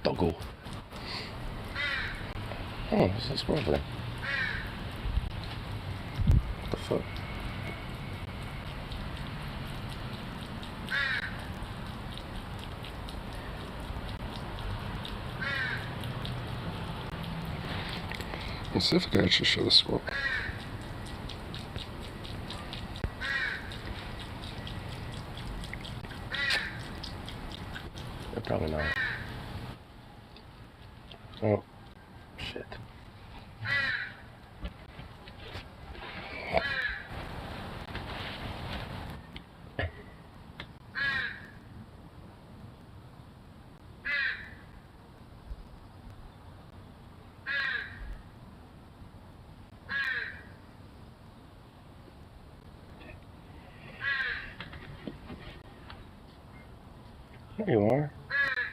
Doggo. Oh, there's a squirrel there. What the fuck? Let's see if I can actually show the squirrel. Probably not. Oh, shit. There you are,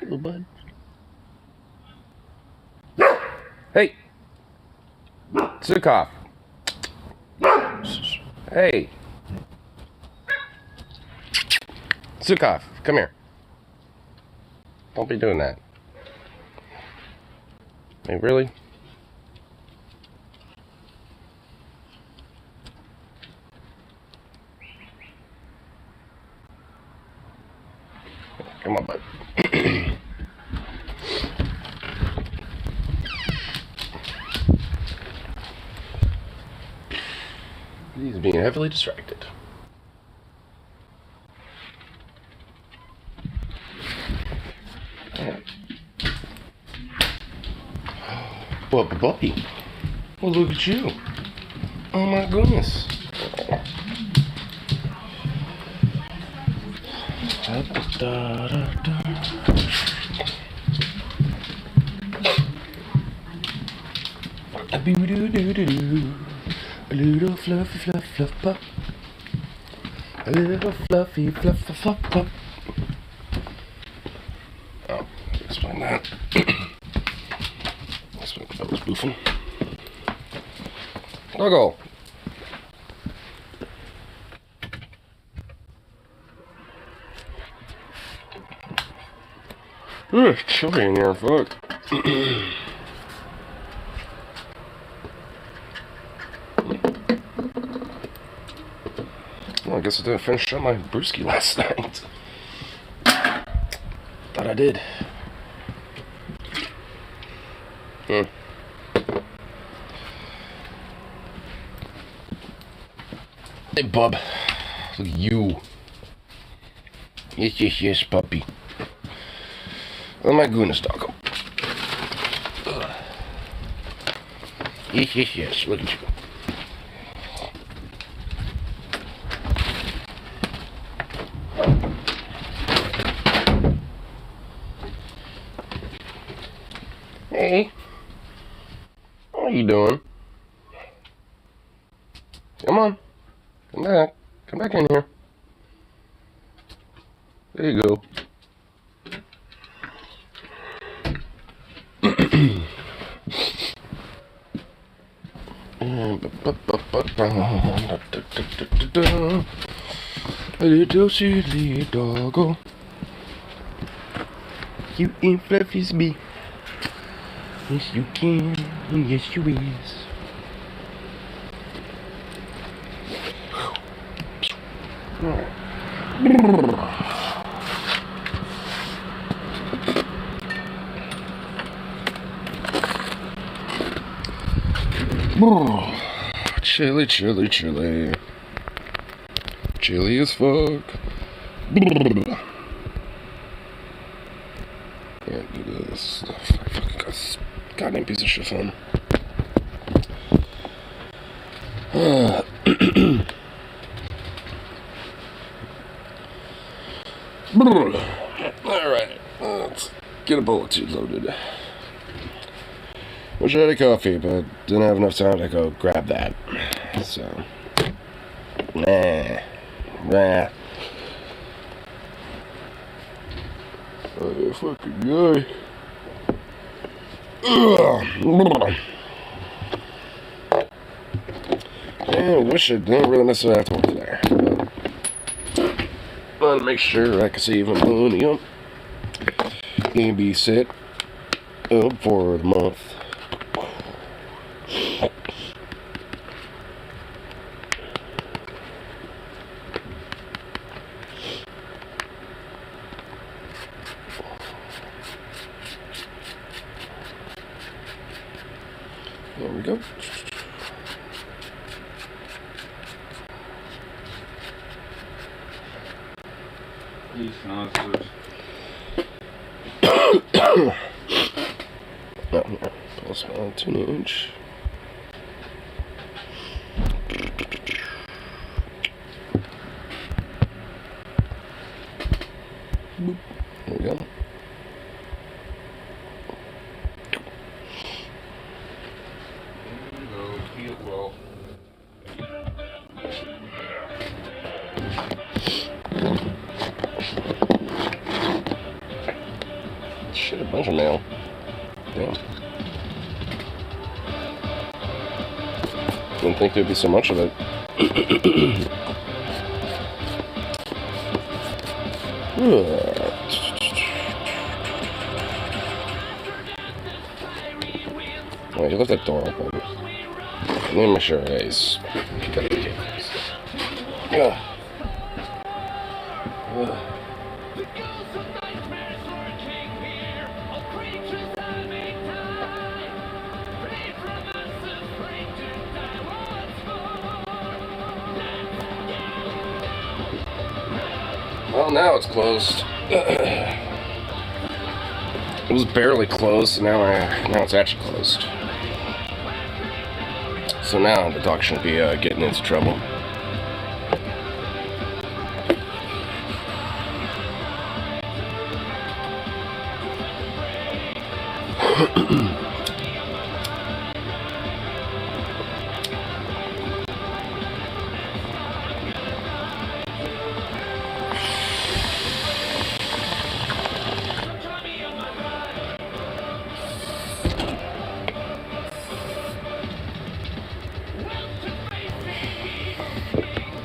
little bud. Hey! Zukov! Hey! Zukov, come here. Don't be doing that. Hey, really? Come on, bud. He's being heavily distracted. Well, puppy. Well, look at you. Oh my goodness. A little fluffy fluff fluff pup. A little fluffy fluff fluff fluff pup. Oh, explain that. Explain that I was boofing. Doggo. It's chilly in here, fuck. Well, I guess I didn't finish up my brewski last night. Thought I did. Hey, bub. Look at you. Yes, yes, yes, puppy. Oh my goodness, doggo. Yes, yes, yes. Look at you. Hey. What are you doing? Come on. Come back. Come back in here. There you go. A little silly doggo. You ain't fluffy as me. Yes, you can. Yes, you is. Chilly, chilly, chilly. Chilly as fuck. Can't do this. I fucking got this goddamn piece of shit phone. Alright, let's get a bowl of tea loaded. Wish I had a coffee, but didn't have enough time to go grab that. So, nah. Oh, fucking guy. Yeah, I wish I didn't really necessarily have to work there. But wanted to make sure I could save my money up and be set For the month. There we go. These monsters. No, plus 2 inch. Boop. There we go. Heal well. Shit, a bunch of mail. Damn. Didn't think there'd be so much of it. Wait, you left that door open. Let me make sure he's got the cables. Well, now it's closed. It was barely closed, so now it's actually closed. So now the dog shouldn't be getting into trouble.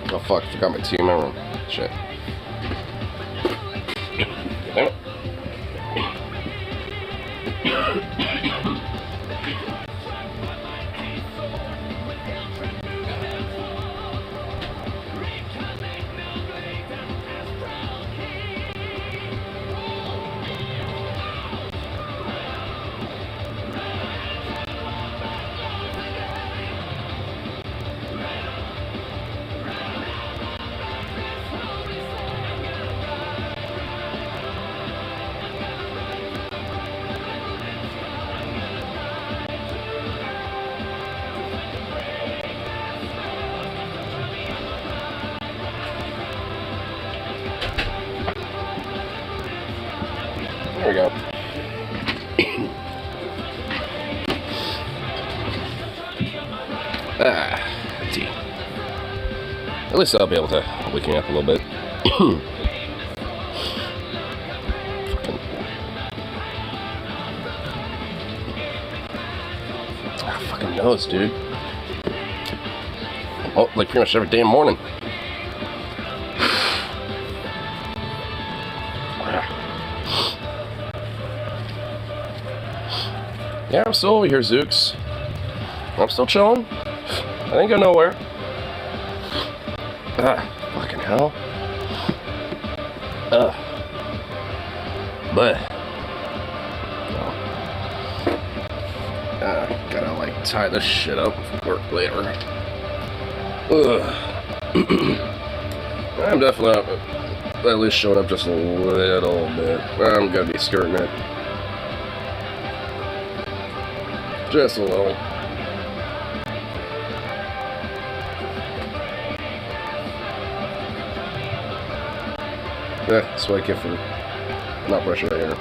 Oh fuck, I forgot my tea in my room. Shit. Damn it. There we go. Tea. At least I'll be able to wake me up a little bit. Fucking nose, dude. Oh, like pretty much every damn morning. Yeah, I'm still over here, Zooks. I'm still chilling. I ain't going nowhere. Fucking hell. But gotta like tie this shit up for work later. I'm definitely at least showing up just a little bit. I'm gonna be skirting it. Just a little. Yeah, that's what I get for not brushing my hair.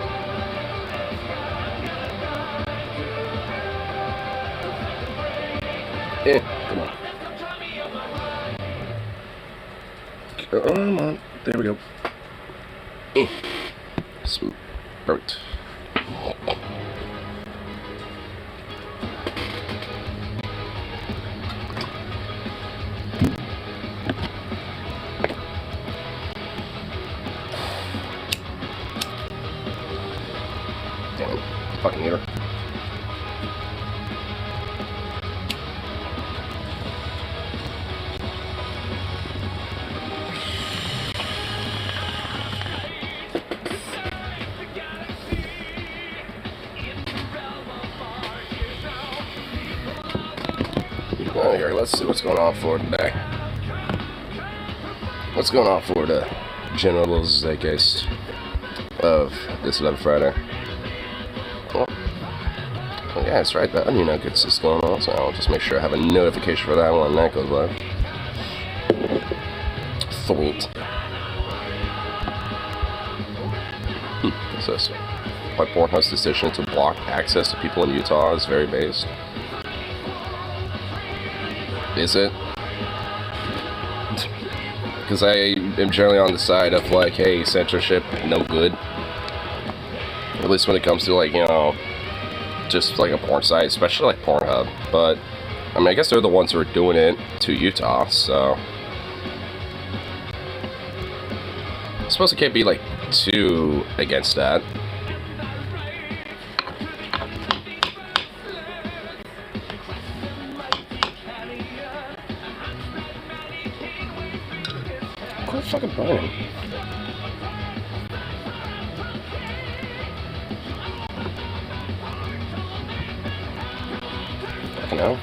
Come on. Come on. There we go. Smooth. Perfect. Damn it. fucking heater. Oh, here, let's see what's going on for today. What's going on for the general zeitgeist of this Love Friday? Well, yeah, that's right. The Onion Nuggets is going on, so I'll just make sure I have a notification for that one. That goes live. Sweet. So, my Pornhub's decision to block access to people in Utah is very based. Is it? Because I am generally on the side of like, hey, censorship, no good. At least when it comes to like, you know, just like a porn site, especially like Pornhub. But, I mean, I guess they're the ones who are doing it to Utah, so. I suppose it can't be like too against that. Quit fucking burning. Fucking hell.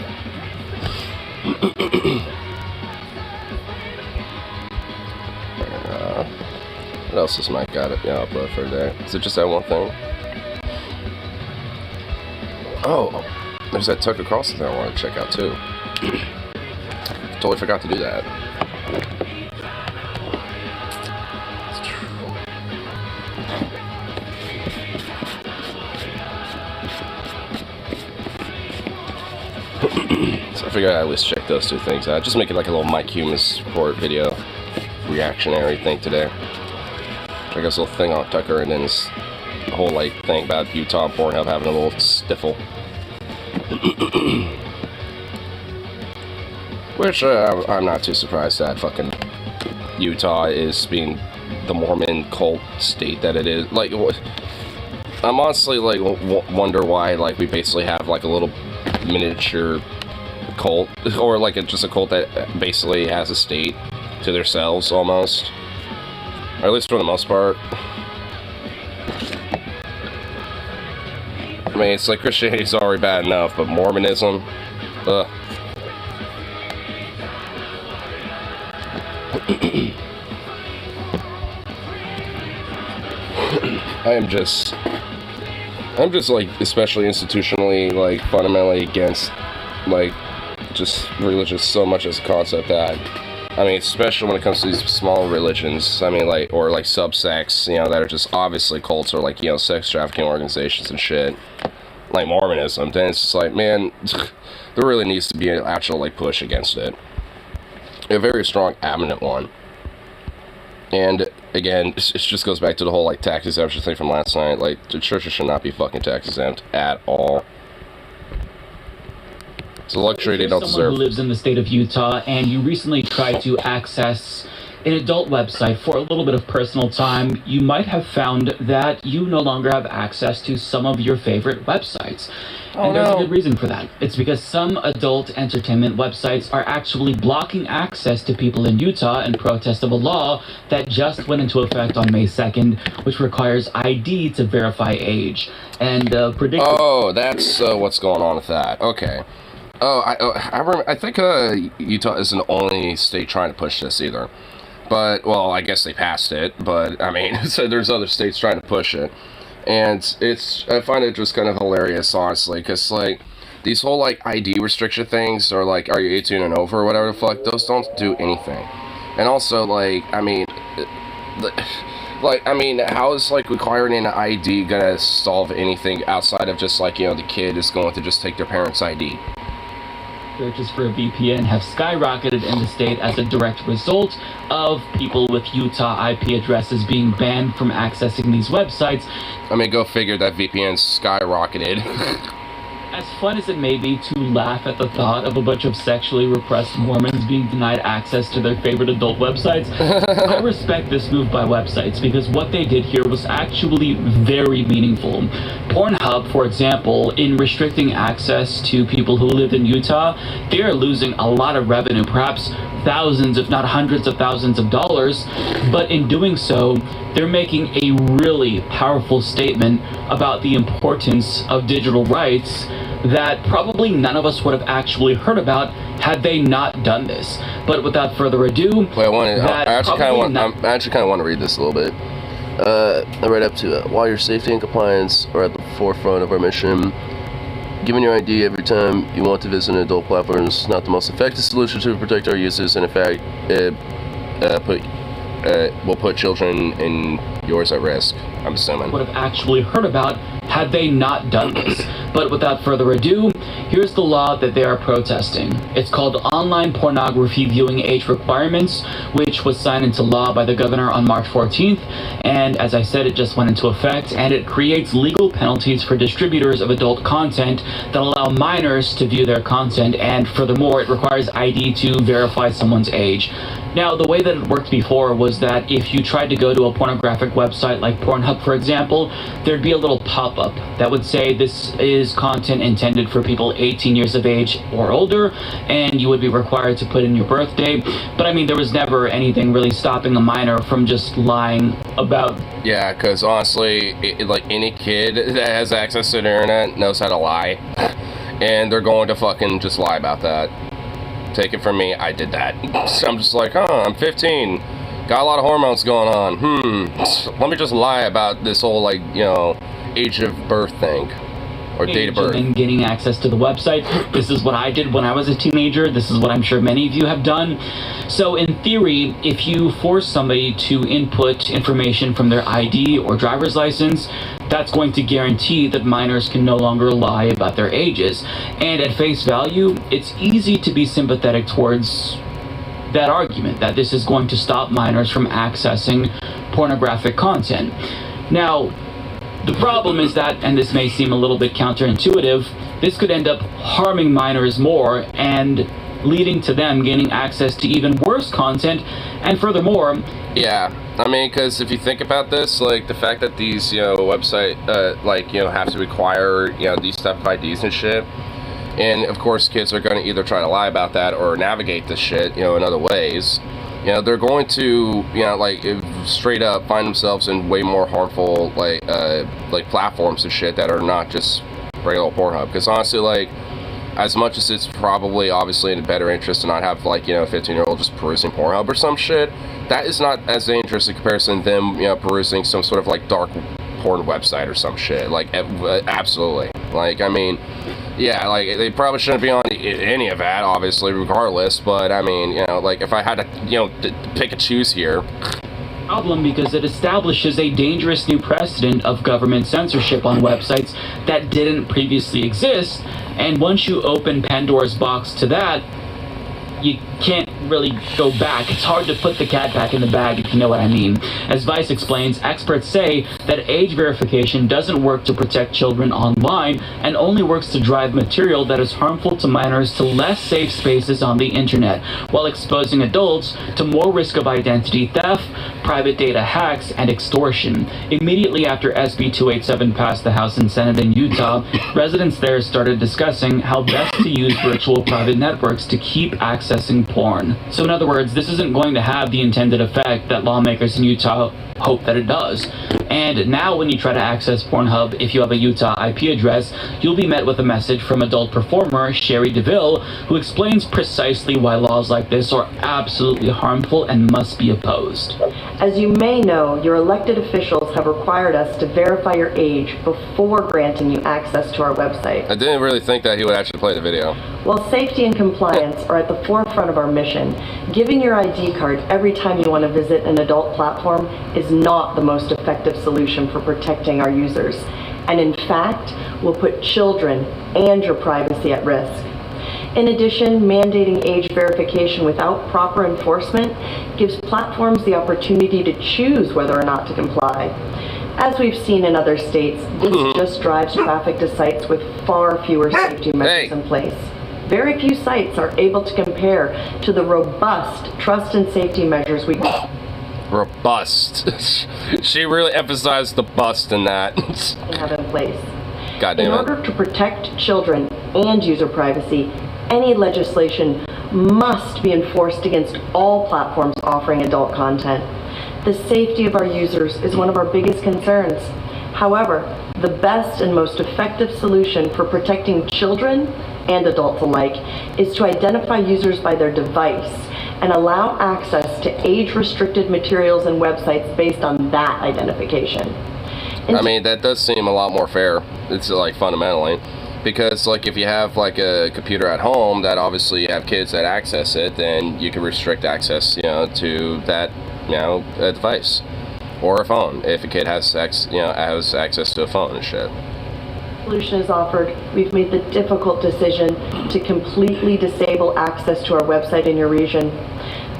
What else has Mike got it? Yeah, upload for today. Is it just that one thing? Oh, there's that Tucker Carlson that I want to check out too. Totally forgot to do that. So I figured I'd at least check those two things out. Just making like a little Mike Humus report video reactionary thing today. I guess a little thing on Tucker and then this whole like thing about Utah and Pornhub having a little stiffle. Which I'm not too surprised that fucking Utah is being the Mormon cult state that it is. Like, I'm honestly like wonder why like we basically have like a little miniature cult, or like just a cult that basically has a state to themselves almost, or at least for the most part. I mean, it's like Christianity's already bad enough, but Mormonism, ugh. I'm just like especially institutionally like fundamentally against like just religious so much as a concept that, I mean, especially when it comes to these small religions, I mean, like, or like subsects, you know, that are just obviously cults or like, you know, sex trafficking organizations and shit, like Mormonism, then it's just like, man, there really needs to be an actual like push against it, a very strong adamant one. And again, it just goes back to the whole like tax exemption thing from last night. Like, the churches should not be fucking tax exempt at all. It's a luxury they don't deserve. Someone who lives in the state of Utah, and you recently tried to access an adult website for a little bit of personal time, you might have found that you no longer have access to some of your favorite websites. And there's a good reason for that. It's because some adult entertainment websites are actually blocking access to people in Utah in protest of a law that just went into effect on May 2nd, which requires ID to verify age. And Oh, that's what's going on with that. Okay. I think Utah isn't the only state trying to push this either. But, well, I guess they passed it, but, I mean, so there's other states trying to push it. And I find it just kind of hilarious, honestly, because, like, these whole, like, ID restriction things, or, like, are you 18 and over, or whatever the fuck, those don't do anything. And also, like, I mean, how is, like, requiring an ID gonna solve anything outside of just, like, you know, the kid is going to just take their parents' ID? Searches for a VPN have skyrocketed in the state as a direct result of people with Utah IP addresses being banned from accessing these websites. I mean, go figure that VPN skyrocketed. As fun as it may be to laugh at the thought of a bunch of sexually repressed Mormons being denied access to their favorite adult websites, I respect this move by websites because what they did here was actually very meaningful. Pornhub, for example, in restricting access to people who live in Utah, they are losing a lot of revenue, perhaps thousands, if not hundreds of thousands of dollars, but in doing so, they're making a really powerful statement about the importance of digital rights that probably none of us would have actually heard about had they not done this. But without further ado, I actually kind of want to read this a little bit. Right up to while your safety and compliance are at the forefront of our mission, giving your ID every time you want to visit an adult platform is not the most effective solution to protect our users, and in fact, it will put children and yours at risk, I'm assuming. Would have actually heard about had they not done this. But without further ado, here's the law that they are protesting. It's called Online Pornography Viewing Age Requirements, which was signed into law by the governor on March 14th. And as I said, it just went into effect, and it creates legal penalties for distributors of adult content that allow minors to view their content, and furthermore, it requires ID to verify someone's age. Now, the way that it worked before was that if you tried to go to a pornographic website like Pornhub, for example, there'd be a little pop-up that would say this is content intended for people 18 years of age or older, and you would be required to put in your birthday. But I mean, there was never anything really stopping a minor from just lying about. Yeah, because honestly, like any kid that has access to the internet knows how to lie, and they're going to fucking just lie about that. Take it from me, I did that. So I'm just like, I'm 15. Got a lot of hormones going on. Let me just lie about this whole, like, you know, age of birth thing. Or date of birth. And getting access to the website. This is what I did when I was a teenager. This is what I'm sure many of you have done. So in theory, if you force somebody to input information from their ID or driver's license, that's going to guarantee that minors can no longer lie about their ages. And at face value, it's easy to be sympathetic towards that argument, that this is going to stop minors from accessing pornographic content. Now, the problem is that, and this may seem a little bit counterintuitive, this could end up harming minors more and leading to them gaining access to even worse content, and furthermore... Yeah, I mean, because if you think about this, like, the fact that these, you know, website, like, you know, have to require, you know, these type of IDs and shit, and, of course, kids are going to either try to lie about that or navigate this shit, you know, in other ways. You know, they're going to, you know, like, straight up find themselves in way more harmful, like platforms and shit that are not just regular old Pornhub. Because honestly, like, as much as it's probably obviously in a better interest to not have, like, you know, a 15-year-old just perusing Pornhub or some shit, that is not as dangerous in comparison to them, you know, perusing some sort of, like, dark porn website or some shit. Like, absolutely. Like, I mean, yeah, like, they probably shouldn't be on any of that, obviously, regardless, but, I mean, you know, like, if I had to, you know, pick and choose here... Problem because it establishes a dangerous new precedent of government censorship on websites that didn't previously exist, and once you open Pandora's box to that, you can't really go back. It's hard to put the cat back in the bag, if you know what I mean. As Vice explains, experts say that age verification doesn't work to protect children online and only works to drive material that is harmful to minors to less safe spaces on the internet, while exposing adults to more risk of identity theft, private data hacks, and extortion. Immediately after SB 287 passed the House and Senate in Utah, residents there started discussing how best to use virtual private networks to keep accessing porn. So in other words, this isn't going to have the intended effect that lawmakers in Utah hope that it does. And now when you try to access Pornhub, if you have a Utah IP address, you'll be met with a message from adult performer Sherry DeVille, who explains precisely why laws like this are absolutely harmful and must be opposed. As you may know, your elected officials have required us to verify your age before granting you access to our website. I didn't really think that he would actually play the video. While safety and compliance are at the forefront of our mission, giving your ID card every time you want to visit an adult platform is not the most effective solution for protecting our users, and in fact will put children and your privacy at risk. In addition, mandating age verification without proper enforcement gives platforms the opportunity to choose whether or not to comply. As we've seen in other states, this just drives traffic to sites with far fewer safety measures in place. Very few sites are able to compare to the robust trust and safety measures we Robust. She really emphasized the bust in that. have in place. God In damn it. order to protect children and user privacy, any legislation must be enforced against all platforms offering adult content. The safety of our users is one of our biggest concerns. However, the best and most effective solution for protecting children and adults alike is to identify users by their device and allow access to age-restricted materials and websites based on that identification. I mean, that does seem a lot more fair. It's like fundamentally. Because like if you have like a computer at home that obviously you have kids that access it, then you can restrict access, to that, device. Or a phone, if a kid has has access to a phone and shit. Solution is offered. We've made the difficult decision to completely disable access to our website in your region.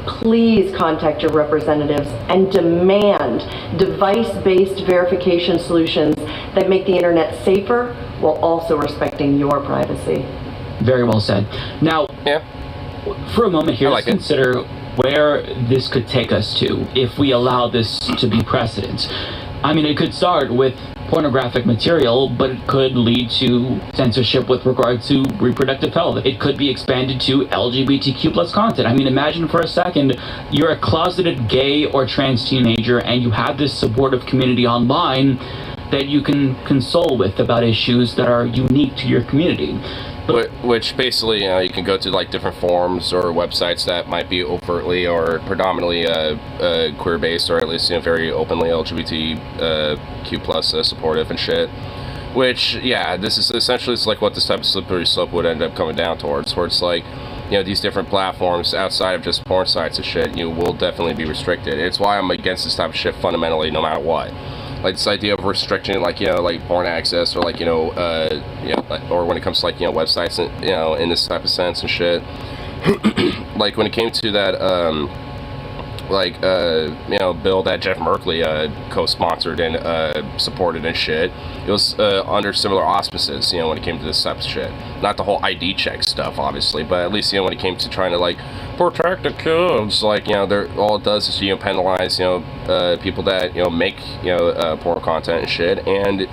Please contact your representatives and demand device-based verification solutions that make the internet safer while also respecting your privacy. Very well said. Now, Yeah. for a moment here, I let's like it. consider where this could take us to if we allow this to be precedent. I mean, it could start with pornographic material, but it could lead to censorship with regard to reproductive health. It could be expanded to LGBTQ plus content. I mean, imagine for a second, you're a closeted gay or trans teenager and you have this supportive community online that you can console with about issues that are unique to your community. Which basically, you can go to like different forums or websites that might be overtly or predominantly queer-based, or at least very openly LGBTQ plus supportive and shit. Which, yeah, this is essentially it's like what this type of slippery slope would end up coming down towards, where it's like, these different platforms outside of just porn sites and shit, will definitely be restricted. It's why I'm against this type of shit fundamentally, no matter what. Like this idea of restricting, like porn access, or like or when it comes to like websites, and in this type of sense and shit. Like when it came to that bill that Jeff Merkley co-sponsored and supported and shit, it was under similar auspices, when it came to this type of shit. Not the whole ID check stuff, obviously, but at least when it came to trying to like protect the kids, like all it does is penalize people that make porn content and shit, and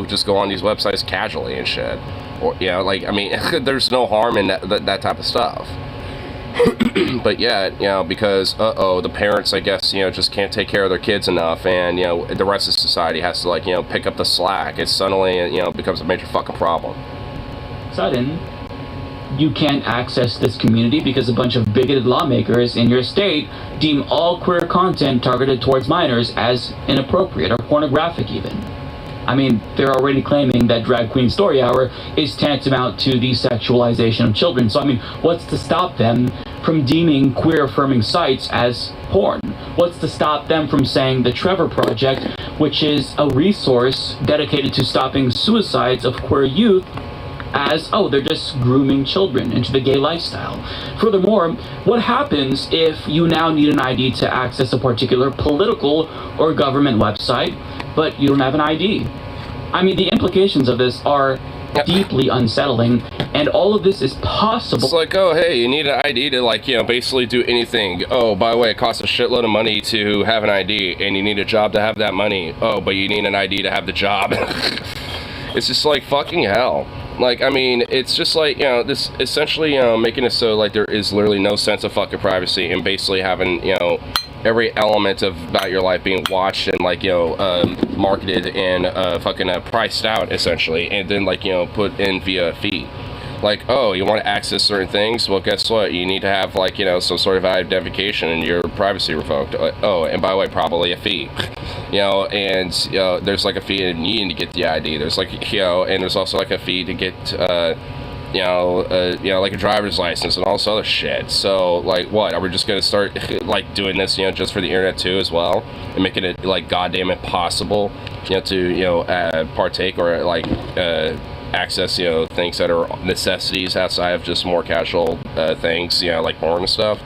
just go on these websites casually and shit, or there's no harm in that type of stuff. But yeah, because the parents, I guess, just can't take care of their kids enough, and the rest of society has to like pick up the slack. It suddenly becomes a major fucking problem. Sudden, you can't access this community because a bunch of bigoted lawmakers in your state deem all queer content targeted towards minors as inappropriate or pornographic even. I mean, they're already claiming that Drag Queen Story Hour is tantamount to the sexualization of children. So, I mean, what's to stop them from deeming queer-affirming sites as porn? What's to stop them from saying the Trevor Project, which is a resource dedicated to stopping suicides of queer youth, as, they're just grooming children into the gay lifestyle? Furthermore, what happens if you now need an ID to access a particular political or government website, but you don't have an ID? I mean, the implications of this are deeply unsettling, and all of this is possible. It's like, oh, hey, you need an ID to, like, basically do anything. Oh, by the way, it costs a shitload of money to have an ID, and you need a job to have that money. Oh, but you need an ID to have the job. It's just like fucking hell. Like, I mean, it's just like, this essentially, making it so, like, there is literally no sense of fucking privacy, and basically having, every element about your life being watched and, like, marketed and fucking priced out, essentially, and then, like, put in via a fee. Like, oh, you want to access certain things? Well, guess what? You need to have, like, some sort of identification and your privacy revoked. Oh, and by the way, probably a fee. And, there's, like, a fee in needing to get the ID. There's, like, and there's also, like, a fee to get, like a driver's license and all this other shit. So, like, what? Are we just going to start, like, doing this, just for the internet, too, as well? And making it, like, goddamn impossible, to, partake or, like, access, things that are necessities outside of just more casual things, like porn and stuff?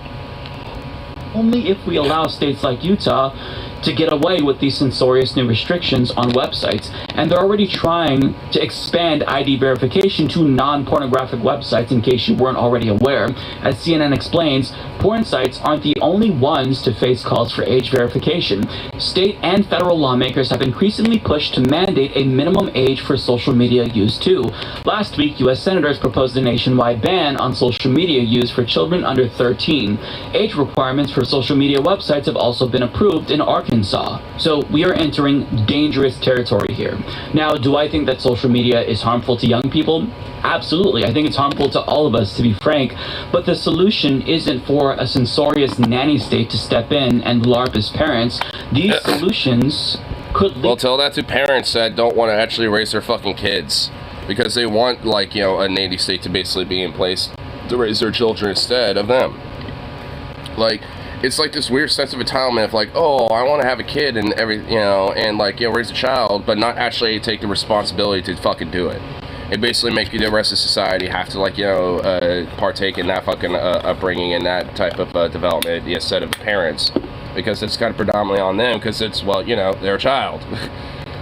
Only if we allow states like Utah to get away with these censorious new restrictions on websites. And they're already trying to expand ID verification to non-pornographic websites, in case you weren't already aware. As CNN explains, porn sites aren't the only ones to face calls for age verification. State and federal lawmakers have increasingly pushed to mandate a minimum age for social media use too. Last week, U.S. senators proposed a nationwide ban on social media use for children under 13. Age requirements for social media websites have also been approved in Arkansas. So we are entering dangerous territory here. Now, do I think that social media is harmful to young people? Absolutely. I think it's harmful to all of us, to be frank. But the solution isn't for a censorious nanny state to step in and LARP as parents. These solutions could lead... Well, tell that to parents that don't want to actually raise their fucking kids. Because they want, like, you know, a nanny state to basically be in place to raise their children instead of them. Like, it's like this weird sense of entitlement of like, oh, I want to have a kid and like, you know, raise a child, but not actually take the responsibility to fucking do it. It basically makes the rest of society have to, like, you know, partake in that fucking upbringing and that type of development instead of parents, because it's kind of predominantly on them, because it's, well, you know, they're a child.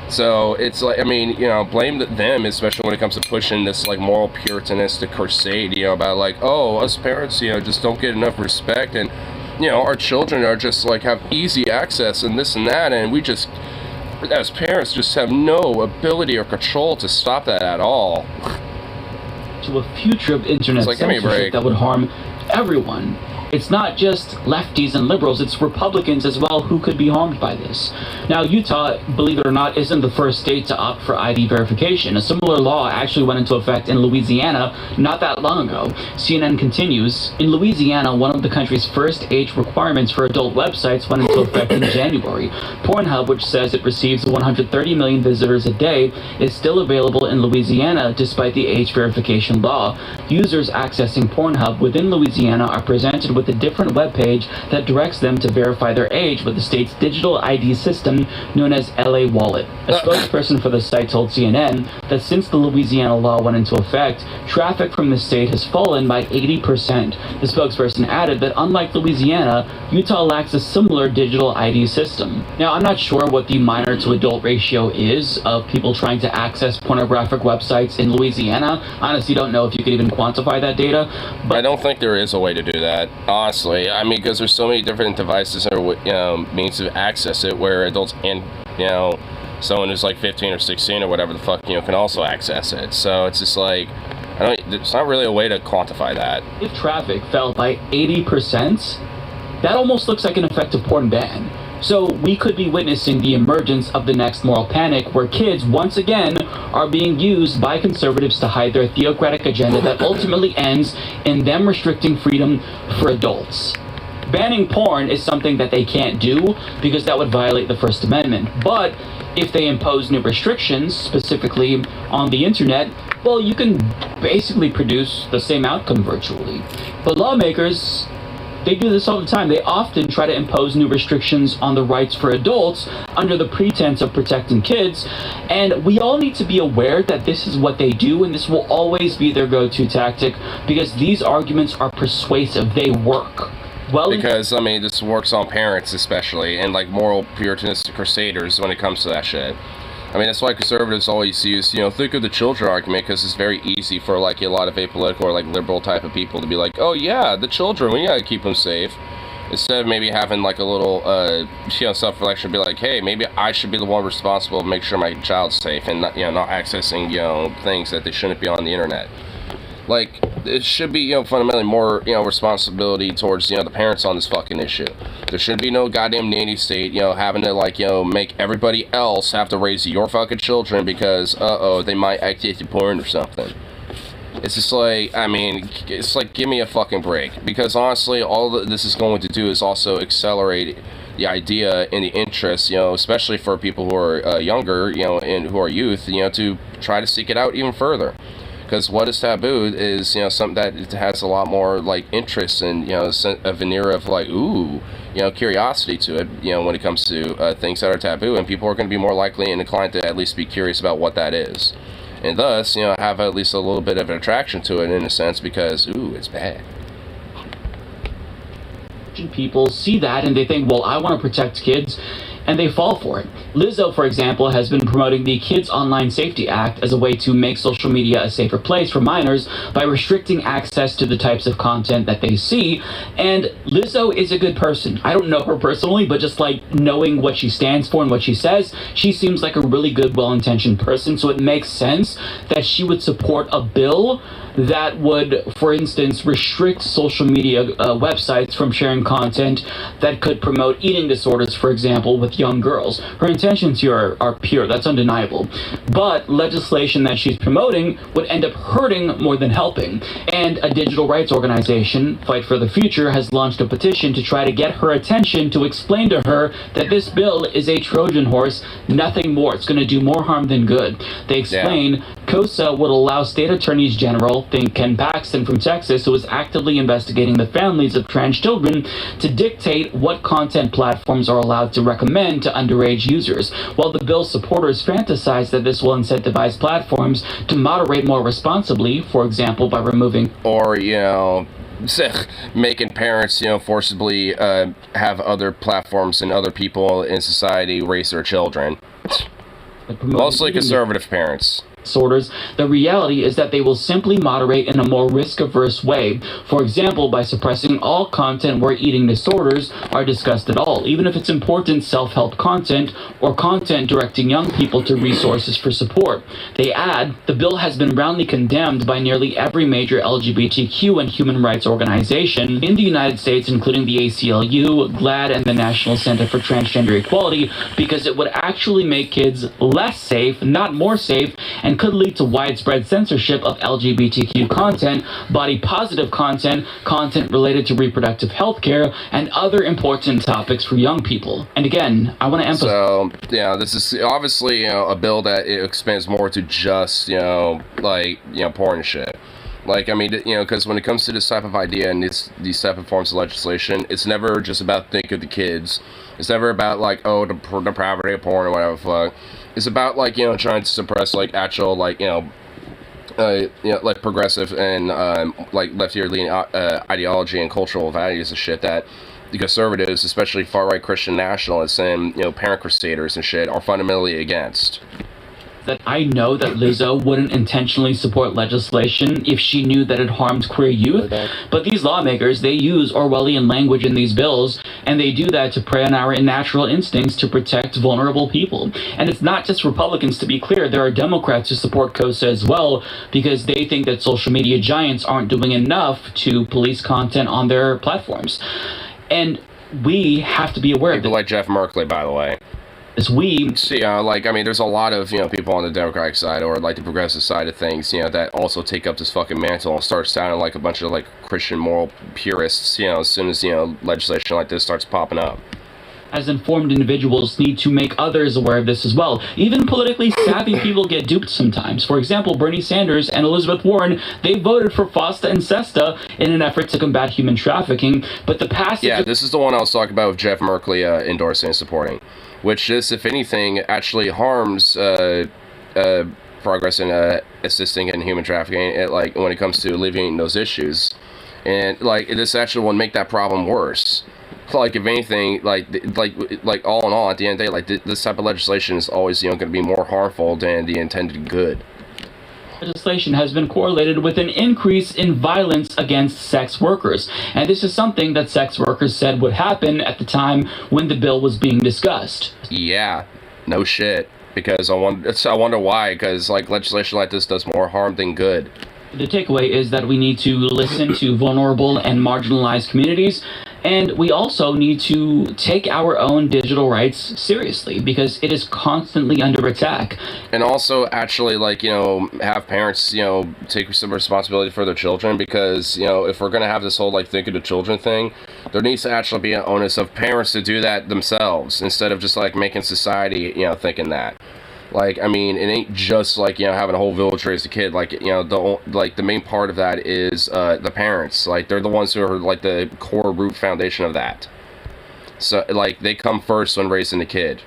So it's like, I mean, you know, blame them, especially when it comes to pushing this, like, moral puritanistic crusade, you know, about, like, oh, us parents, you know, just don't get enough respect, and, you know, our children are just, like, have easy access and this and that, and we just, as parents, just have no ability or control to stop that at all. To a future of internet censorship that would harm everyone. It's not just lefties and liberals, it's Republicans as well who could be harmed by this. Now, Utah, believe it or not, isn't the first state to opt for ID verification. A similar law actually went into effect in Louisiana not that long ago. CNN continues, in Louisiana, one of the country's first age requirements for adult websites went into effect in January. Pornhub, which says it receives 130 million visitors a day, is still available in Louisiana despite the age verification law. Users accessing Pornhub within Louisiana are presented with a different web page that directs them to verify their age with the state's digital ID system known as LA Wallet. A spokesperson for the site told CNN that since the Louisiana law went into effect, traffic from the state has fallen by 80%. The spokesperson added that unlike Louisiana, Utah lacks a similar digital ID system. Now, I'm not sure what the minor to adult ratio is of people trying to access pornographic websites in Louisiana. Honestly, don't know if you could even quantify that data. But I don't think there is a way to do that. Honestly, I mean, because there's so many different devices or, you know, means to access it where adults and, you know, someone who's like 15 or 16 or whatever the fuck, you know, can also access it. So it's just like, it's not really a way to quantify that. If traffic fell by 80%, that almost looks like an effective porn ban. So we could be witnessing the emergence of the next moral panic, where kids, once again, are being used by conservatives to hide their theocratic agenda that ultimately ends in them restricting freedom for adults. Banning porn is something that they can't do because that would violate the First Amendment. But if they impose new restrictions, specifically on the internet, well, you can basically produce the same outcome virtually. But lawmakers, they do this all the time. They often try to impose new restrictions on the rights for adults under the pretense of protecting kids. And we all need to be aware that this is what they do, and this will always be their go-to tactic because these arguments are persuasive. They work. Well, because, I mean, this works on parents especially, and like moral puritanistic crusaders when it comes to that shit. I mean, that's why conservatives always use, you know, think of the children argument, because it's very easy for, like, a lot of apolitical or, like, liberal type of people to be like, oh, yeah, the children, we gotta keep them safe. Instead of maybe having, like, a little, you know, self-reflection, be like, hey, maybe I should be the one responsible to make sure my child's safe and, not, you know, not accessing, you know, things that they shouldn't be on the internet. Like, it should be, you know, fundamentally more, you know, responsibility towards, you know, the parents on this fucking issue. There shouldn't be no goddamn nanny state, you know, having to, like, you know, make everybody else have to raise your fucking children because, they might access to porn or something. It's just like, I mean, it's like, give me a fucking break. Because honestly, all that this is going to do is also accelerate the idea and the interest, you know, especially for people who are younger, you know, and who are youth, you know, to try to seek it out even further. Because what is taboo is, you know, something that it has a lot more, like, interest and, you know, a veneer of, like, ooh, you know, curiosity to it, you know, when it comes to things that are taboo. And people are going to be more likely and inclined to at least be curious about what that is. And thus, you know, have at least a little bit of an attraction to it in a sense because, ooh, it's bad. People see that and they think, well, I want to protect kids and they fall for it. Lizzo, for example, has been promoting the Kids Online Safety Act as a way to make social media a safer place for minors by restricting access to the types of content that they see. And Lizzo is a good person. I don't know her personally, but just like knowing what she stands for and what she says, she seems like a really good, well-intentioned person. So it makes sense that she would support a bill that would, for instance, restrict social media websites from sharing content that could promote eating disorders, for example, with young girls. Her intentions here are pure, that's undeniable. But legislation that she's promoting would end up hurting more than helping. And a digital rights organization, Fight for the Future, has launched a petition to try to get her attention to explain to her that this bill is a Trojan horse, nothing more. It's going to do more harm than good. They explain COSA would allow state attorneys general, think Ken Paxton from Texas, who is actively investigating the families of trans children, to dictate what content platforms are allowed to recommend to underage users. While the bill's supporters fantasize that this will incentivize platforms to moderate more responsibly, for example, by removing or, making parents, forcibly have other platforms and other people in society raise their children. Mostly conservative parents. Disorders, the reality is that they will simply moderate in a more risk-averse way. For example, by suppressing all content where eating disorders are discussed at all, even if it's important self-help content or content directing young people to resources for support. They add, the bill has been roundly condemned by nearly every major LGBTQ and human rights organization in the United States, including the ACLU, GLAAD, and the National Center for Transgender Equality, because it would actually make kids less safe, not more safe, and could lead to widespread censorship of LGBTQ content, body-positive content, content related to reproductive health care, and other important topics for young people. And again, I want to emphasize... So, this is obviously, a bill that it expands more to just, porn and shit. Because when it comes to this type of idea and these type of forms of legislation, it's never just about think of the kids. It's never about, the depravity of porn or whatever the fuck. It's about, trying to suppress, actual, progressive and, left-ear-leaning ideology and cultural values and shit that the conservatives, especially far-right Christian nationalists and, parent crusaders and shit, are fundamentally against. That I know that Lizzo wouldn't intentionally support legislation if she knew that it harmed queer youth, but these lawmakers, they use Orwellian language in these bills, and they do that to prey on our natural instincts to protect vulnerable people. And it's not just Republicans, to be clear. There are Democrats who support COSA as well, because they think that social media giants aren't doing enough to police content on their platforms. And we have to be aware of People like Jeff Merkley, by the way. There's a lot of, people on the Democratic side or, the progressive side of things, that also take up this fucking mantle and start sounding like a bunch of, Christian moral purists, as soon as, legislation like this starts popping up. As informed individuals need to make others aware of this as well. Even politically savvy people get duped sometimes. For example, Bernie Sanders and Elizabeth Warren, they voted for FOSTA and SESTA in an effort to combat human trafficking, but the passage... Yeah, this is the one I was talking about with Jeff Merkley endorsing and supporting. Which this, if anything, actually harms progress in assisting in human trafficking, when it comes to alleviating those issues. And, this actually will make that problem worse. If anything, all in all, at the end of the day, this type of legislation is always, going to be more harmful than the intended good. Legislation has been correlated with an increase in violence against sex workers. And this is something that sex workers said would happen at the time when the bill was being discussed. Yeah, no shit. Because I wonder why, because legislation like this does more harm than good. The takeaway is that we need to listen to vulnerable and marginalized communities, and we also need to take our own digital rights seriously because it is constantly under attack. And also actually have parents, take some responsibility for their children because, if we're going to have this whole think of the children thing, there needs to actually be an onus of parents to do that themselves instead of just making society, thinking that. It ain't just having a whole village raise a kid. The main part of that is the parents. They're the ones who are the core root foundation of that. So they come first when raising the kid.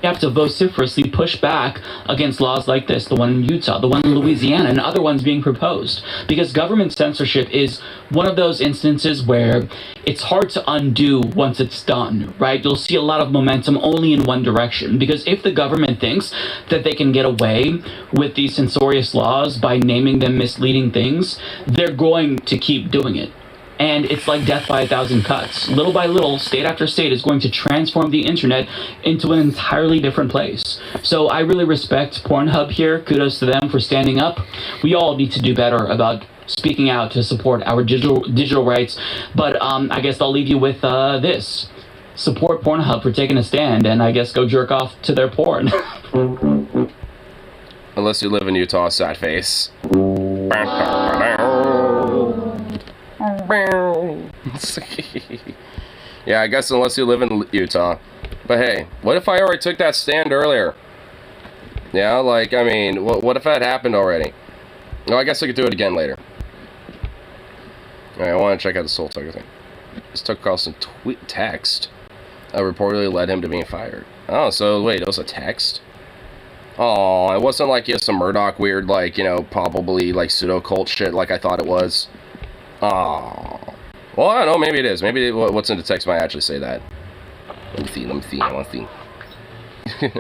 have to vociferously push back against laws like this, the one in Utah, the one in Louisiana, and other ones being proposed. Because government censorship is one of those instances where it's hard to undo once it's done, right? You'll see a lot of momentum only in one direction. Because if the government thinks that they can get away with these censorious laws by naming them misleading things, they're going to keep doing it. And it's like death by a thousand cuts. Little by little, state after state is going to transform the internet into an entirely different place. So I really respect Pornhub here. Kudos to them for standing up. We all need to do better about speaking out to support our digital rights. But I guess I'll leave you with this. Support Pornhub for taking a stand, and I guess go jerk off to their porn. Unless you live in Utah, sad face. Yeah, I guess unless you live in Utah. But hey, what if I already took that stand earlier? Yeah, like, I mean, what if that happened already? No, I guess I could do it again later. Alright, I want to check out the Soul Tucker thing. This Tucker Carlson text reportedly led him to being fired. Oh, so wait, it was a text? Oh, it wasn't like some Murdoch weird, like, you know, probably like pseudo-cult shit like I thought it was. Oh. Well, I don't know, maybe it is. Maybe what's in the text might actually say that. Let me see, I want to see.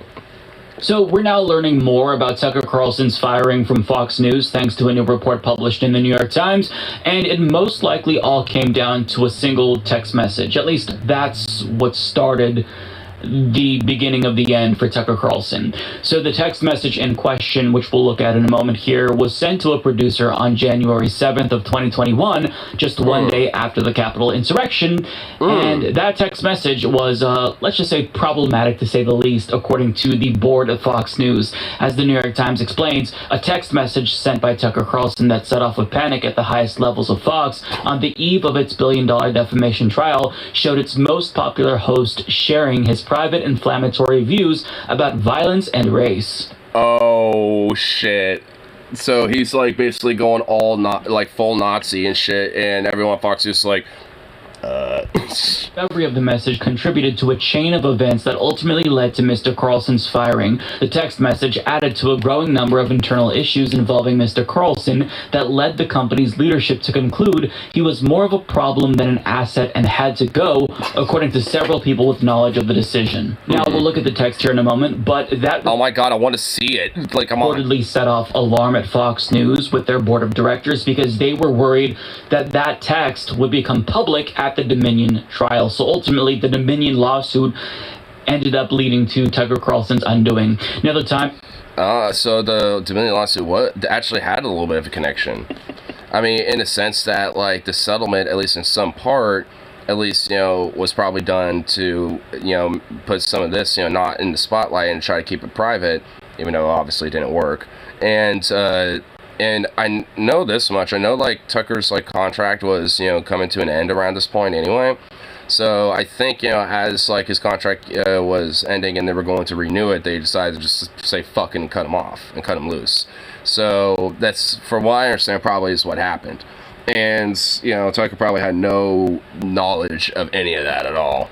So we're now learning more about Tucker Carlson's firing from Fox News thanks to a new report published in the New York Times, and it most likely all came down to a single text message. At least that's what started the beginning of the end for Tucker Carlson. So the text message in question, which we'll look at in a moment here, was sent to a producer on January 7th of 2021, just one day after the Capitol insurrection. And that text message was, let's just say, problematic to say the least, according to the board of Fox News. As the New York Times explains, a text message sent by Tucker Carlson that set off a panic at the highest levels of Fox on the eve of its billion-dollar defamation trial showed its most popular host sharing his private inflammatory views about violence and race. Oh shit. So he's like basically going all like full Nazi and shit, and everyone at Fox is like Discovery of the message contributed to a chain of events that ultimately led to Mr. Carlson's firing. The text message added to a growing number of internal issues involving Mr. Carlson that led the company's leadership to conclude he was more of a problem than an asset and had to go, according to several people with knowledge of the decision. Now, we'll look at the text here in a moment, but that... Oh my god, I want to see it. Like, come on. Reportedly set off alarm at Fox News with their board of directors because they were worried that that text would become public at the Dominion trial. So ultimately, the Dominion lawsuit ended up leading to Tucker Carlson's undoing. Now, the time... So the Dominion lawsuit actually had a little bit of a connection. I mean, in the sense that, like, the settlement, at least in some part, at least, you know, was probably done to, you know, put some of this, you know, not in the spotlight and try to keep it private, even though obviously it didn't work. And I know this much. I know, like, Tucker's, like, contract was, you know, coming to an end around this point anyway. So I think, you know, as, like, his contract was ending and they were going to renew it, they decided to just say fuck and cut him off and cut him loose. So that's, for what I understand, probably is what happened. And, you know, Tucker probably had no knowledge of any of that at all.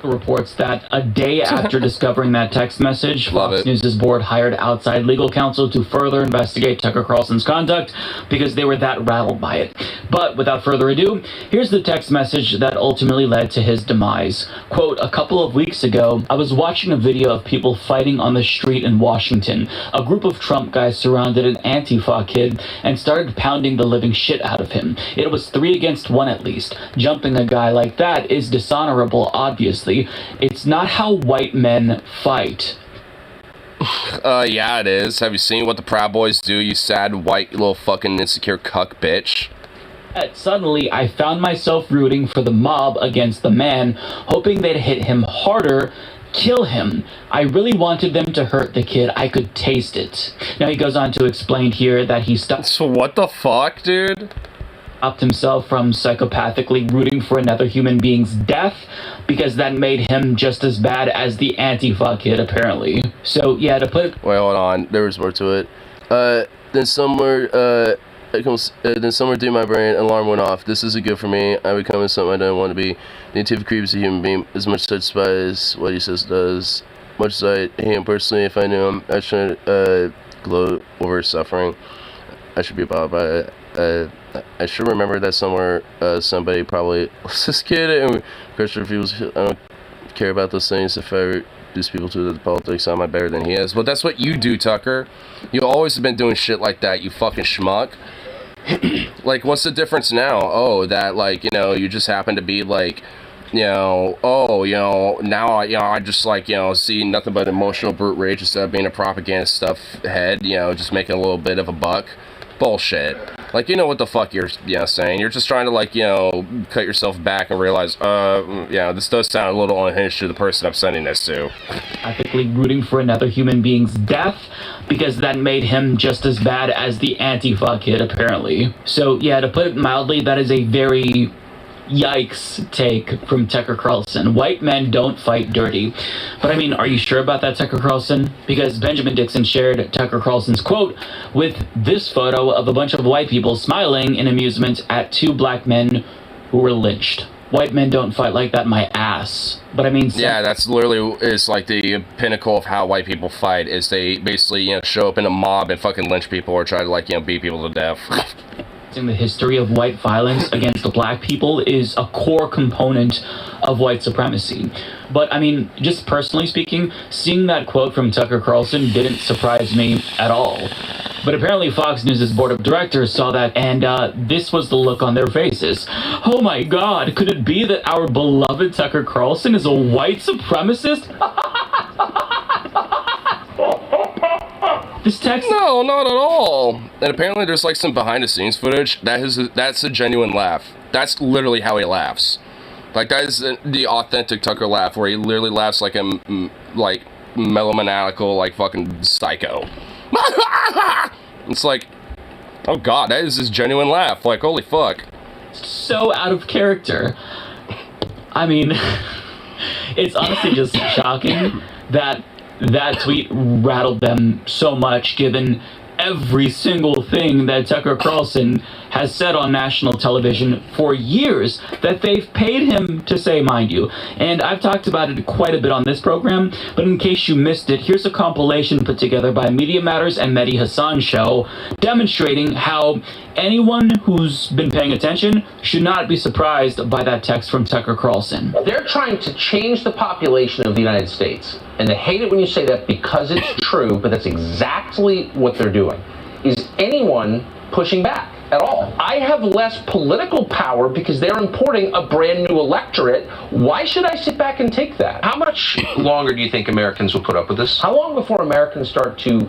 Reports that a day after discovering that text message, Fox News' board hired outside legal counsel to further investigate Tucker Carlson's conduct because they were that rattled by it. But without further ado, here's the text message that ultimately led to his demise. Quote, a couple of weeks ago, I was watching a video of people fighting on the street in Washington. A group of Trump guys surrounded an Antifa kid and started pounding the living shit out of him. It was 3 against 1 at least. Jumping a guy like that is dishonorable, obviously. It's not how white men fight. Yeah, it is. Have you seen what the Proud Boys do, you sad, white, little fucking insecure cuck bitch? Suddenly, I found myself rooting for the mob against the man, hoping they'd hit him harder, kill him. I really wanted them to hurt the kid. I could taste it. Now, he goes on to explain here that he stopped... So what the fuck, dude? Stopped himself from psychopathically rooting for another human being's death because that made him just as bad as the Antifa kid, apparently. So, yeah, to put it... Wait, hold on. There was more to it. Then somewhere through my brain, an alarm went off. This isn't good for me. I'm becoming something I don't want to be. The Antifa creep is a human being as much such spy as what he says does. much as I hate him personally, if I knew him, I shouldn't gloat over his suffering. I should be bothered by it. I should remember that somewhere somebody probably was this kid, and Christian feels I don't care about those things. If I reduce people to the politics, I'm not better than he is. But that's what you do, Tucker. You always have been doing shit like that, you fucking schmuck. Like, what's the difference now? Oh, that, like, you know, you just happen to be, like, you know, oh, you know, now, I just, like, you know, see nothing but emotional brute rage instead of being a propaganda stuff head, you know, just making a little bit of a buck. Bullshit. Like, you know what the fuck you're, you know, saying. You're just trying to, like, you know, cut yourself back and realize, yeah, this does sound a little unhinged to the person I'm sending this to. Ethically rooting for another human being's death, because that made him just as bad as the Antifa kid, apparently. So, yeah, to put it mildly, that is a very yikes take from Tucker Carlson. White men don't fight dirty. But I mean, are you sure about that, Tucker Carlson? Because Benjamin Dixon shared Tucker Carlson's quote with this photo of a bunch of white people smiling in amusement at two black men who were lynched. White men don't fight like that, my ass. But I mean... Yeah, that's literally is like the pinnacle of how white people fight, is they basically, you know, show up in a mob and fucking lynch people or try to, like, you know, beat people to death. The history of white violence against black people is a core component of white supremacy. But I mean, just personally speaking, seeing that quote from Tucker Carlson didn't surprise me at all. But apparently Fox News' board of directors saw that, and this was the look on their faces. Oh my god, could it be that our beloved Tucker Carlson is a white supremacist? This text... No, not at all. And apparently there's like some behind the scenes footage that's a genuine laugh. That's literally how he laughs. Like, that is the authentic Tucker laugh, where he literally laughs like a melomaniacal, like, fucking psycho. It's like, oh god, that is his genuine laugh. Like, holy fuck. So out of character. I mean, it's honestly just shocking that that tweet rattled them so much, given every single thing that Tucker Carlson has said on national television for years that they've paid him to say, mind you. And I've talked about it quite a bit on this program, but in case you missed it, here's a compilation put together by Media Matters and Mehdi Hassan Show, demonstrating how anyone who's been paying attention should not be surprised by that text from Tucker Carlson. They're trying to change the population of the United States. And they hate it when you say that because it's true, but that's exactly what they're doing. Is anyone pushing back at all? I have less political power because they're importing a brand new electorate. Why should I sit back and take that? How much longer do you think Americans will put up with this? How long before Americans start to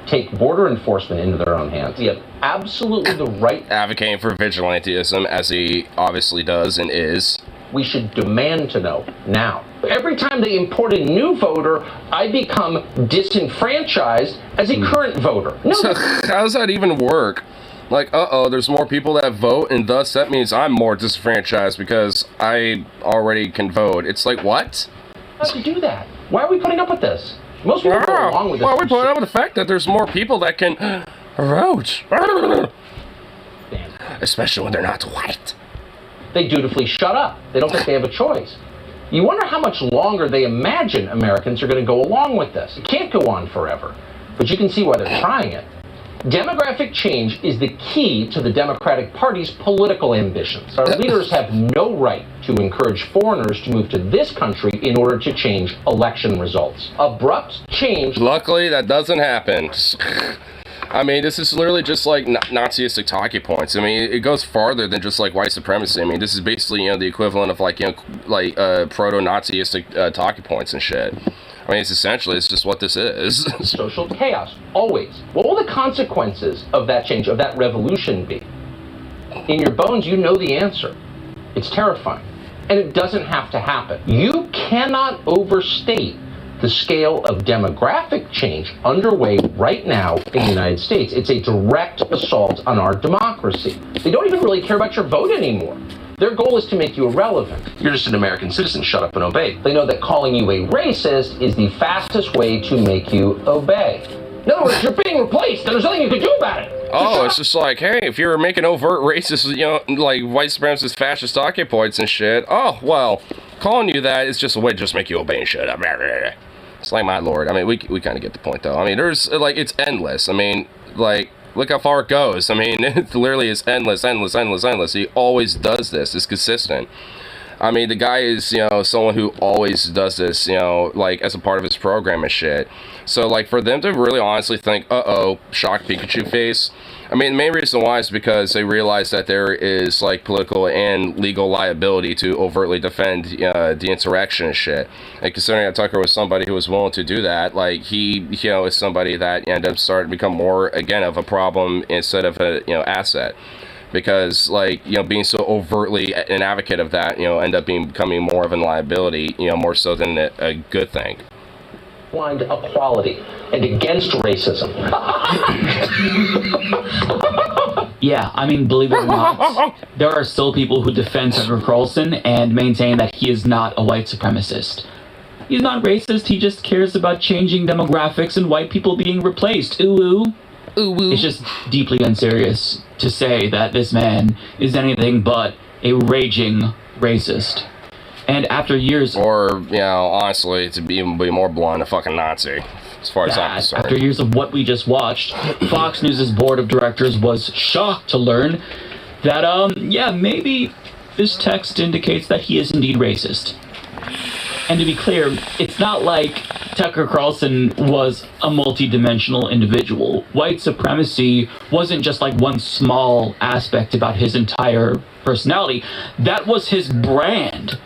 take border enforcement into their own hands? You have absolutely the right... Advocating for vigilantism, as he obviously does and is. We should demand to know now. Every time they import a new voter, I become disenfranchised as a current voter. No, so, how does that even work? Like, there's more people that vote, and thus that means I'm more disenfranchised because I already can vote. It's like, what? How do you do that? Why are we putting up with this? Most people go along with this. Why are we putting up with the fact that there's more people that can vote? Especially when they're not white. They dutifully shut up. They don't think they have a choice. You wonder how much longer they imagine Americans are going to go along with this. It can't go on forever, but you can see why they're trying it. Demographic change is the key to the Democratic Party's political ambitions. Our leaders have no right to encourage foreigners to move to this country in order to change election results. Abrupt change... Luckily, that doesn't happen. I mean, this is literally just like Nazistic talking points. I mean, it goes farther than just like white supremacy. I mean, this is basically, you know, the equivalent of like, you know, like proto-Nazistic talking points and shit. I mean, it's just what this is. Social chaos, always. What will the consequences of that change, of that revolution be? In your bones, you know the answer. It's terrifying. And it doesn't have to happen. You cannot overstate the scale of demographic change underway right now in the United States. It's a direct assault on our democracy. They don't even really care about your vote anymore. Their goal is to make you irrelevant. You're just an American citizen, shut up and obey. They know that calling you a racist is the fastest way to make you obey. In other words, you're being replaced, and there's nothing you can do about it. Oh, it's just like, hey, if you're making overt racist, you know, like white supremacist, fascist talking points and shit, oh, well, calling you that is just a way to just make you obey and shit. It's like, my lord. I mean, we kind of get the point, though. I mean, there's, like, it's endless. I mean, like, look how far it goes. I mean, it literally is endless. He always does this. It's consistent. I mean, the guy is, you know, someone who always does this, you know, like, as a part of his program and shit. So, like, for them to really honestly think, uh-oh, shocked Pikachu face. I mean, the main reason why is because they realize that there is, like, political and legal liability to overtly defend the insurrection and shit. And considering that Tucker was somebody who was willing to do that, like, he, you know, is somebody that ended up starting to become more, again, of a problem instead of a, you know, asset. Because, like, you know, being so overtly an advocate of that, you know, end up becoming more of a liability, you know, more so than a good thing. Blind equality and against racism. Yeah, I mean, believe it or not, there are still people who defend Tucker Carlson and maintain that he is not a white supremacist. He's not racist, he just cares about changing demographics and white people being replaced. Ooh, ooh. Ooh, ooh. It's just deeply unserious to say that this man is anything but a raging racist. And after years... Or, you know, honestly, to be more blunt, a fucking Nazi, as far as I'm concerned. After years of what we just watched, Fox News' board of directors was shocked to learn that, yeah, maybe this text indicates that he is indeed racist. And to be clear, it's not like Tucker Carlson was a multi-dimensional individual. White supremacy wasn't just like one small aspect about his entire personality. That was his brand.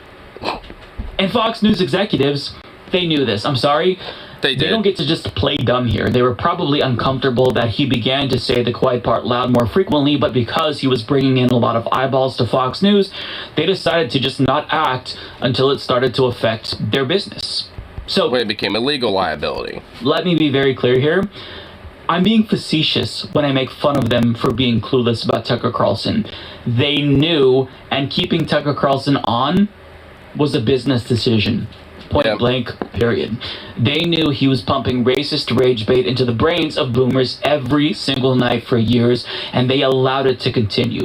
And Fox News executives, they knew this. I'm sorry. They did. They don't get to just play dumb here. They were probably uncomfortable that he began to say the quiet part loud more frequently, but because he was bringing in a lot of eyeballs to Fox News, they decided to just not act until it started to affect their business. So when it became a legal liability. Let me be very clear here. I'm being facetious when I make fun of them for being clueless about Tucker Carlson. They knew, and keeping Tucker Carlson on was a business decision. Point blank, period. They knew he was pumping racist rage bait into the brains of boomers every single night for years, and they allowed it to continue.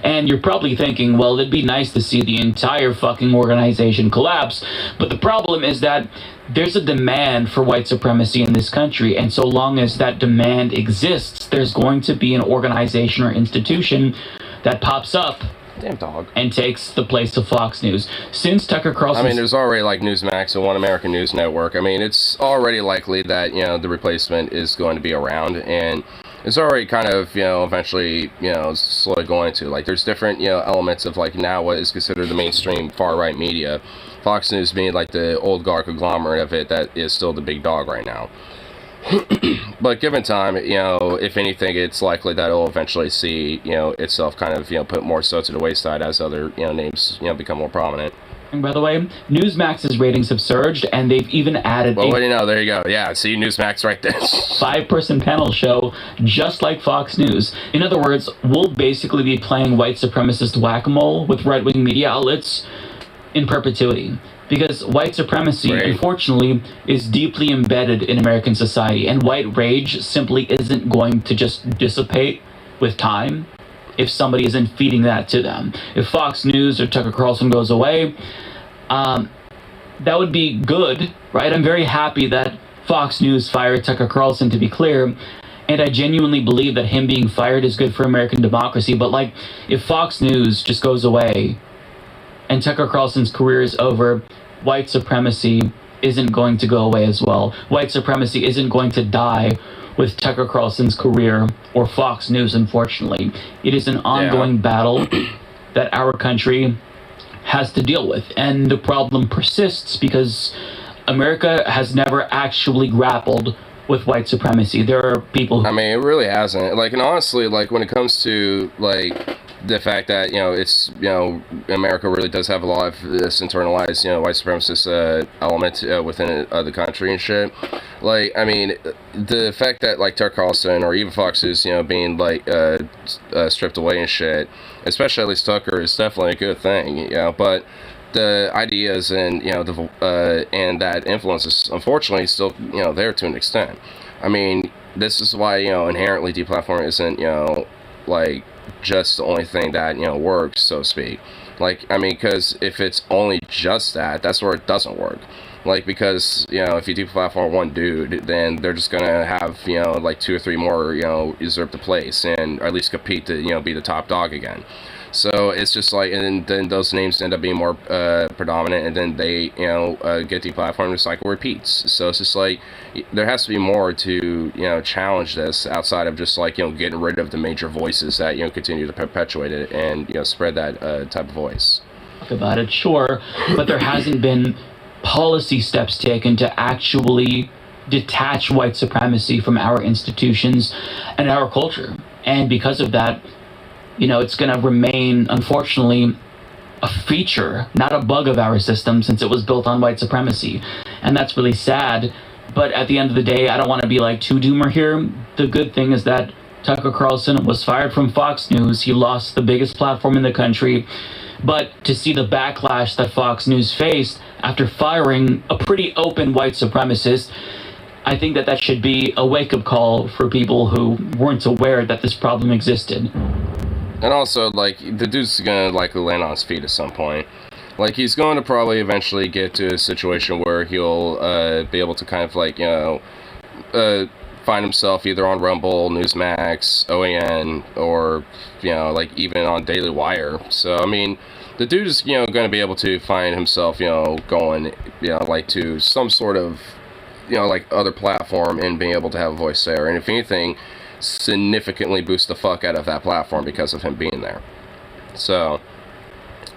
And you're probably thinking, well, it'd be nice to see the entire fucking organization collapse, but the problem is that there's a demand for white supremacy in this country, and so long as that demand exists, there's going to be an organization or institution that pops up. Damn dog. And takes the place of Fox News. Since Tucker Carlson... I mean, there's already, like, Newsmax and One American News Network. I mean, it's already likely that, you know, the replacement is going to be around, and it's already kind of, you know, eventually, you know, slowly going to. Like, there's different, you know, elements of, like, now what is considered the mainstream far-right media. Fox News being, like, the old guard conglomerate of it that is still the big dog right now. But given time, you know, if anything, it's likely that it'll eventually see, you know, itself kind of, you know, put more so to the wayside as other, you know, names, you know, become more prominent. And by the way, Newsmax's ratings have surged, and they've even added well, what do you know? There you go. Yeah, see Newsmax right there. 5-person panel show, just like Fox News. In other words, we'll basically be playing white supremacist whack-a-mole with right-wing media outlets in perpetuity. Because white supremacy, unfortunately, is deeply embedded in American society, and white rage simply isn't going to just dissipate with time if somebody isn't feeding that to them. If Fox News or Tucker Carlson goes away, that would be good, right? I'm very happy that Fox News fired Tucker Carlson, to be clear, and I genuinely believe that him being fired is good for American democracy, but, like, if Fox News just goes away and Tucker Carlson's career is over, white supremacy isn't going to go away as well. White supremacy isn't going to die with Tucker Carlson's career or Fox News, unfortunately. It is an ongoing battle that our country has to deal with. And the problem persists because America has never actually grappled with white supremacy. There are people who... I mean, it really hasn't. Like, and honestly, like, when it comes to, like, the fact that, you know, it's, you know, America really does have a lot of this internalized, you know, white supremacist element within the country and shit. Like, I mean, the fact that, like, Tucker Carlson or even Fox is, you know, being, like, stripped away and shit, especially at least Tucker, is definitely a good thing, you know, but the ideas and, you know, the and that influence is unfortunately still, you know, there to an extent. I mean, this is why, you know, inherently deplatforming isn't, you know, like, just the only thing that, you know, works, so to speak. Like, I mean, because if it's only just that, that's where it doesn't work. Like, because, you know, if you deplatform one dude, then they're just gonna have, you know, like 2 or 3 more, you know, usurp the place and or at least compete to, you know, be the top dog again. So it's just like, and then those names end up being more predominant, and then they, you know, get deplatformed, the cycle repeats. So it's just like, there has to be more to, you know, challenge this outside of just like, you know, getting rid of the major voices that, you know, continue to perpetuate it and, you know, spread that type of voice. About it, sure, but there hasn't been policy steps taken to actually detach white supremacy from our institutions and our culture. And because of that, you know, it's going to remain, unfortunately, a feature, not a bug of our system, since it was built on white supremacy. And that's really sad. But at the end of the day, I don't want to be like too doomer here. The good thing is that Tucker Carlson was fired from Fox News. He lost the biggest platform in the country. But to see the backlash that Fox News faced after firing a pretty open white supremacist, I think that that should be a wake-up call for people who weren't aware that this problem existed. And also, like, the dude's gonna likely land on his feet at some point. Like, he's going to probably eventually get to a situation where he'll be able to kind of, like, you know, find himself either on Rumble, Newsmax, OAN, or, you know, like, even on Daily Wire. So, I mean, the dude is, you know, going to be able to find himself, you know, going, you know, like, to some sort of, you know, like, other platform and being able to have a voice there. And if anything, significantly boost the fuck out of that platform because of him being there. So,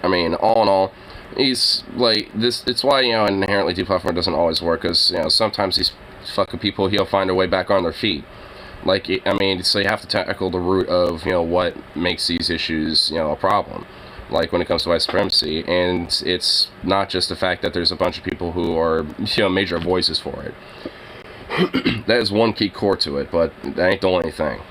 I mean, all in all, he's, like, this, it's why, you know, inherently deplatform doesn't always work, because, you know, sometimes these fucking people, he'll find a way back on their feet. Like, I mean, so you have to tackle the root of, you know, what makes these issues, you know, a problem. Like, when it comes to white supremacy, and it's not just the fact that there's a bunch of people who are, you know, major voices for it. That is one key core to it, but that ain't the only thing.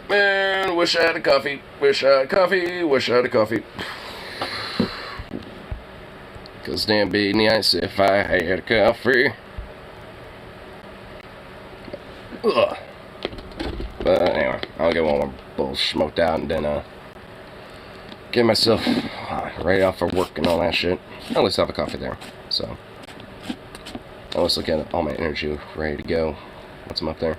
Man, wish I had a coffee. Wish I had a coffee. Wish I had a coffee. Cause damn, be nice if I had a coffee. Ugh. But anyway, I'll get one more bowl smoked out and then get myself ready off for work and all that shit. At least have a coffee there. So I was looking at all my energy ready to go. What's up there?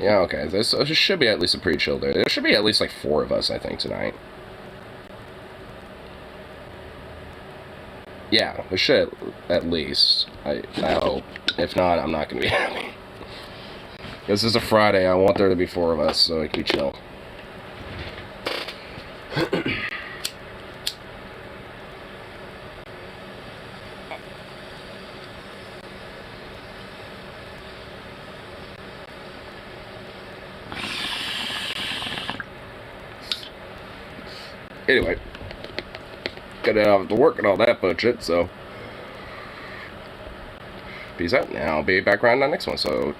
Yeah, okay. This should be at least a pretty chill day. There should be at least like 4 of us, I think, tonight. Yeah, there should at least. I hope. If not, I'm not going to be happy. This is a Friday. I want there to be 4 of us, so it can be chill. Anyway, gotta have to work and all that bullshit, so peace out. Now I'll be back around on the next one, so